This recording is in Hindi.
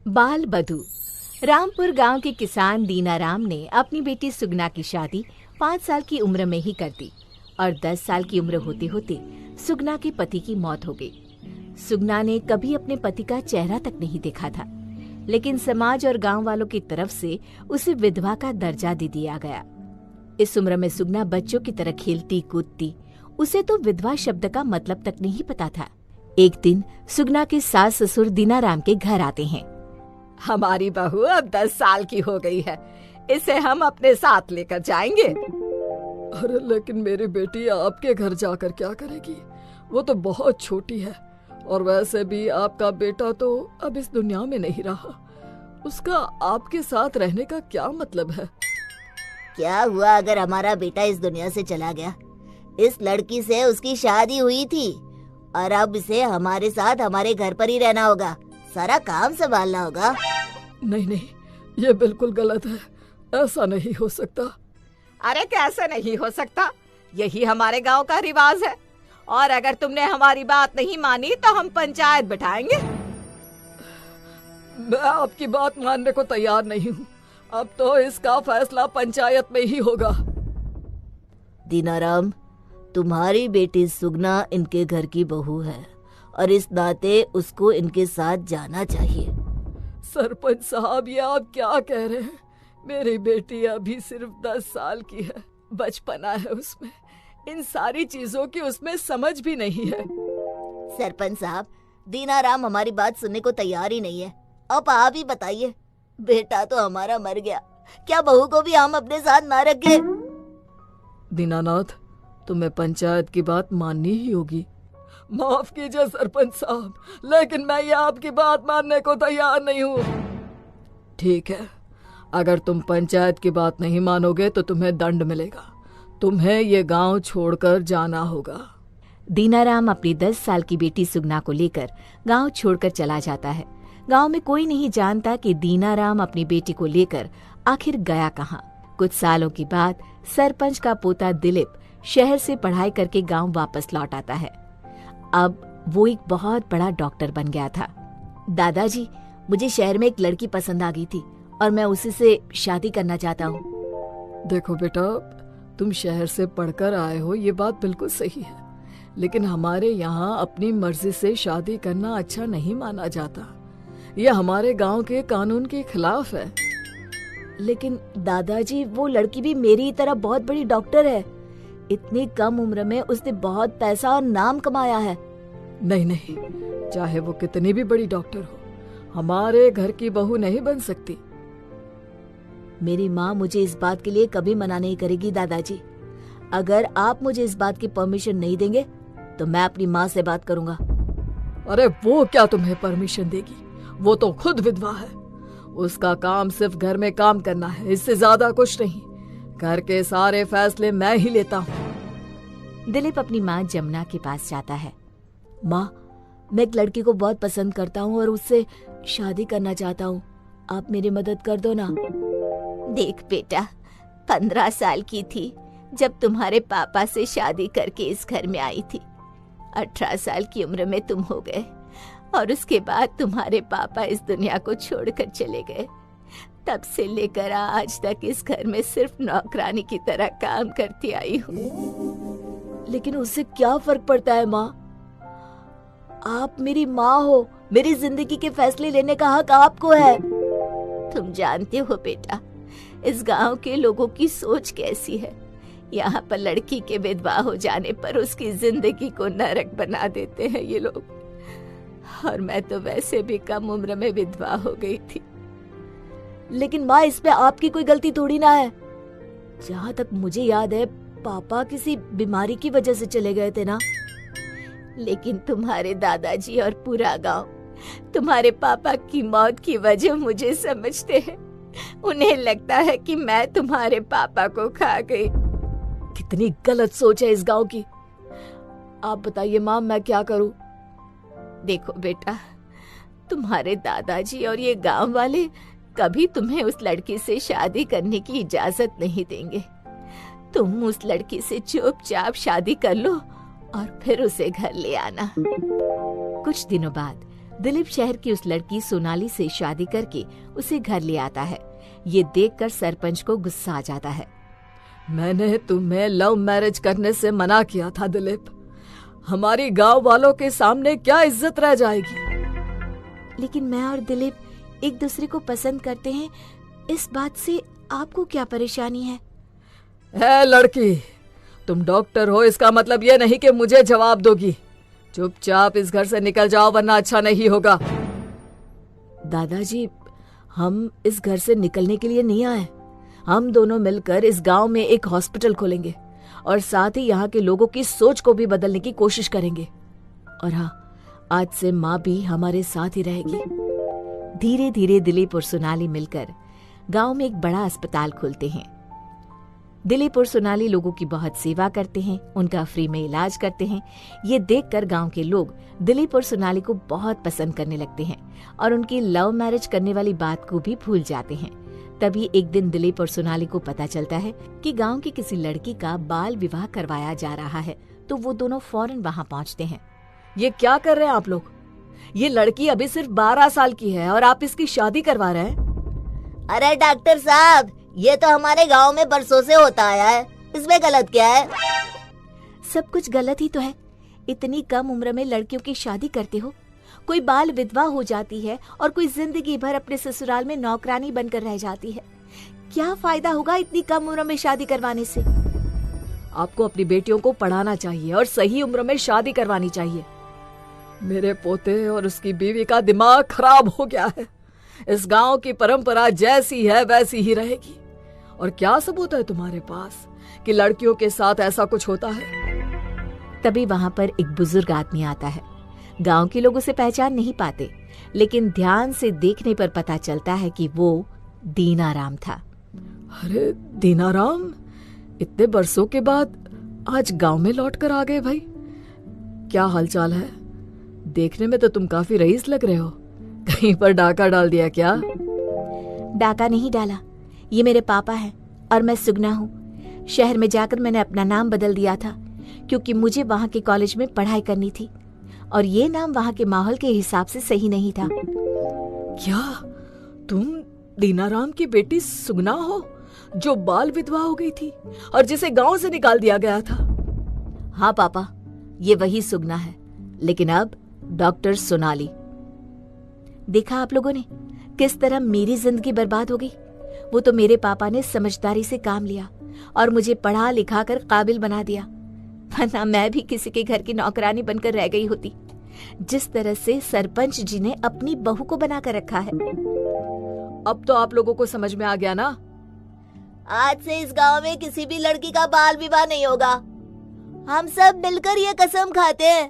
बाल बधू। रामपुर गांव के किसान दीनाराम ने अपनी बेटी सुगना की शादी 5 साल की उम्र में ही कर दी और 10 साल की उम्र होते होते सुगना के पति की मौत हो गई। सुगना ने कभी अपने पति का चेहरा तक नहीं देखा था, लेकिन समाज और गांव वालों की तरफ से उसे विधवा का दर्जा दे दिया गया। इस उम्र में सुगना बच्चों की तरह खेलती कूदती, उसे तो विधवा शब्द का मतलब तक नहीं पता था। एक दिन सुगना के सास ससुर दीनाराम के घर आते हैं। हमारी बहू अब 10 साल की हो गई है, इसे हम अपने साथ लेकर जाएंगे। अरे लेकिन मेरी बेटी आपके घर जाकर क्या करेगी? वो तो बहुत छोटी है और वैसे भी आपका बेटा तो अब इस दुनिया में नहीं रहा। उसका आपके साथ रहने का क्या मतलब है? क्या हुआ अगर हमारा बेटा इस दुनिया से चला गया? इस लड़की से उसकी शादी हुई थी और अब इसे हमारे साथ हमारे घर पर ही रहना होगा, सारा काम संभालना होगा। नहीं नहीं, ये बिल्कुल गलत है, ऐसा नहीं हो सकता। अरे कैसे नहीं हो सकता? यही हमारे गांव का रिवाज है और अगर तुमने हमारी बात नहीं मानी तो हम पंचायत बिठाएंगे। मैं आपकी बात मानने को तैयार नहीं हूँ। अब तो इसका फैसला पंचायत में ही होगा। दीनाराम, तुम्हारी बेटी सुगना इनके घर की बहू है और इस नाते उसको इनके साथ जाना चाहिए। सरपंच साहब, ये आप क्या कह रहे हैं? मेरी बेटी अभी सिर्फ 10 साल की है, बचपना है उसमें, इन सारी चीजों की उसमें समझ भी नहीं है। सरपंच साहब, दीनाराम हमारी बात सुनने को तैयार ही नहीं है। अब आप ही बताइए, बेटा तो हमारा मर गया, क्या बहू को भी हम अपने साथ ना रखे? दीनानाथ, तुम्हें पंचायत की बात माननी ही होगी। माफ कीजिए सरपंच साहब, लेकिन मैं ये आपकी बात मानने को तैयार नहीं हूँ। ठीक है, अगर तुम पंचायत की बात नहीं मानोगे तो तुम्हें दंड मिलेगा। तुम्हें ये गांव छोड़कर जाना होगा। दीनाराम अपनी 10 साल की बेटी सुगना को लेकर गांव छोड़कर चला जाता है। गांव में कोई नहीं जानता कि दीनाराम अपनी बेटी को लेकर आखिर गया कहाँ। कुछ सालों के बाद सरपंच का पोता दिलीप शहर से पढ़ाई करके गांव वापस लौट आता है। अब वो एक बहुत बड़ा डॉक्टर बन गया था। दादाजी, मुझे शहर में एक लड़की पसंद आ गई थी और मैं उसी से शादी करना चाहता हूँ। देखो बेटा, तुम शहर से पढ़कर आए हो, ये बात बिल्कुल सही है, लेकिन हमारे यहाँ अपनी मर्जी से शादी करना अच्छा नहीं माना जाता। ये हमारे गांव के कानून के खिलाफ है। लेकिन दादाजी, वो लड़की भी मेरी तरह बहुत बड़ी डॉक्टर है। इतनी कम उम्र में उसने बहुत पैसा और नाम कमाया है। नहीं नहीं, चाहे वो कितनी भी बड़ी डॉक्टर हो, हमारे घर की बहू नहीं बन सकती। मेरी माँ मुझे इस बात के लिए कभी मना नहीं करेगी दादाजी। अगर आप मुझे इस बात की परमिशन नहीं देंगे तो मैं अपनी माँ से बात करूंगा। अरे वो क्या तुम्हें परमिशन देगी? वो तो खुद विधवा है। उसका काम सिर्फ घर में काम करना है, इससे ज्यादा कुछ नहीं। घर के सारे फैसले मैं ही लेता हूँ। दिलीप अपनी माँ जमुना के पास जाता है। माँ, मैं एक लड़की को बहुत पसंद करता हूँ और उससे शादी करना चाहता हूँ, आप मेरी मदद कर दो ना। देख बेटा, 15 साल की थी जब तुम्हारे पापा से शादी करके इस घर में आई थी। 18 साल की उम्र में तुम हो गए और उसके बाद तुम्हारे पापा इस दुनिया को छोड़कर चले गए। तब से लेकर आज तक इस घर में सिर्फ नौकरानी की तरह काम करती आई हूँ। लेकिन उससे क्या फर्क पड़ता है माँ? आप मेरी माँ हो, मेरी जिंदगी के फैसले लेने का हक आपको है। तुम जानते हो बेटा, इस गांव के लोगों की सोच कैसी है। यहाँ पर लड़की के विधवा हो जाने पर उसकी जिंदगी को नरक बना देते हैं ये लोग। और मैं तो वैसे भी कम उम्र में विधवा हो गई थी। लेकिन माँ, इस पे आपकी कोई गलती थोड़ी ना है। जहाँ तक मुझे याद है, पापा किसी बीमारी की वजह से चले गए थे ना। लेकिन तुम्हारे दादाजी और पूरा गांव तुम्हारे पापा की मौत की वजह मुझे समझते हैं। उन्हें लगता है कि मैं तुम्हारे पापा को खा गई। कितनी गलत सोच है इस गांव की। आप बताइए माँ, मैं क्या करूं? देखो बेटा, तुम्हारे दादाजी और ये गांव वाले कभी तुम्हें उस लड़की से शादी करने की इजाजत नहीं देंगे। तुम उस लड़की से चुपचाप शादी कर लो और फिर उसे घर ले आना। कुछ दिनों बाद दिलीप शहर की उस लड़की सोनाली से शादी करके उसे घर ले आता है। ये देखकर सरपंच को गुस्सा आ जाता है। मैंने तुम्हें लव मैरिज करने से मना किया था दिलीप। हमारी गांव वालों के सामने क्या इज्जत रह जाएगी। लेकिन मैं और दिलीप एक दूसरे को पसंद करते हैं, इस बात से आपको क्या परेशानी है? है लड़की, तुम डॉक्टर हो, इसका मतलब ये नहीं कि मुझे जवाब दोगी। चुपचाप इस घर से निकल जाओ वरना अच्छा नहीं होगा। दादाजी, हम इस घर से निकलने के लिए नहीं आए। हम दोनों मिलकर इस गांव में एक हॉस्पिटल खोलेंगे और साथ ही यहाँ के लोगों की सोच को भी बदलने की कोशिश करेंगे। और हाँ, आज से माँ भी हमारे साथ ही रहेगी। धीरे धीरे दिलीप और सोनाली मिलकर गांव में एक बड़ा अस्पताल खोलते हैं। दिलीप और सोनाली लोगों की बहुत सेवा करते हैं, उनका फ्री में इलाज करते हैं। ये देखकर गांव के लोग दिलीप और सोनाली को बहुत पसंद करने लगते हैं और उनकी लव मैरिज करने वाली बात को भी भूल जाते हैं। तभी एक दिन दिलीप और सोनाली को पता चलता है कि गांव की किसी लड़की का बाल विवाह करवाया जा रहा है, तो वो दोनों फौरन वहां पहुंचते हैं। ये क्या कर रहे हैं आप लोग? ये लड़की अभी सिर्फ 12 साल की है और आप इसकी शादी करवा रहे हैं? अरे डॉक्टर साहब, ये तो हमारे गांव में बरसों से होता आया है, इसमें गलत क्या है? सब कुछ गलत ही तो है। इतनी कम उम्र में लड़कियों की शादी करते हो। कोई बाल विधवा हो जाती है और कोई जिंदगी भर अपने ससुराल में नौकरानी बनकर रह जाती है। क्या फायदा होगा इतनी कम उम्र में शादी करवाने से? आपको अपनी बेटियों को पढ़ाना चाहिए और सही उम्र में शादी करवानी चाहिए। मेरे पोते और उसकी बीवी का दिमाग खराब हो गया है। इस गांव की परंपरा जैसी है वैसी ही रहेगी। और क्या सबूत है तुम्हारे पास कि लड़कियों के साथ ऐसा कुछ होता है? तभी वहां पर एक बुजुर्ग आदमी आता है। गांव के लोग उसे पहचान नहीं पाते, लेकिन ध्यान से देखने पर पता चलता है कि वो दीनाराम था। अरे दीनाराम, इतने बरसों के बाद आज गांव में लौट कर आ गए भाई। क्या हालचाल है? देखने में तो तुम काफी रईस लग रहे हो। कहीं पर डाका डाल दिया क्या? डाका नहीं डाला, ये मेरे पापा हैं और मैं सुगना हूँ। शहर में जाकर मैंने अपना नाम बदल दिया था क्योंकि मुझे वहाँ के कॉलेज में पढ़ाई करनी थी और ये नाम वहाँ के माहौल के हिसाब से सही नहीं था। क्या तुम दीनाराम की बेटी सुगना हो, जो बाल विधवा हो गई थी और जिसे गांव से निकाल दिया गया था? हाँ पापा, ये वही सुगना है, लेकिन अब डॉक्टर सोनाली। देखा आप लोगों ने किस तरह मेरी जिंदगी बर्बाद हो गई। वो तो मेरे पापा ने समझदारी से काम लिया और मुझे पढ़ा लिखा कर काबिल बना दिया, वरना मैं भी किसी के घर की नौकरानी बनकर रह गई होती। जिस तरह से सरपंच जी ने अपनी बहू को बनाकर रखा है। अब तो आप लोगों को समझ में आ गया ना? आज से इस गांव में किसी भी लड़की का बाल विवाह नहीं होगा। हम सब मिलकर ये कसम खाते हैं।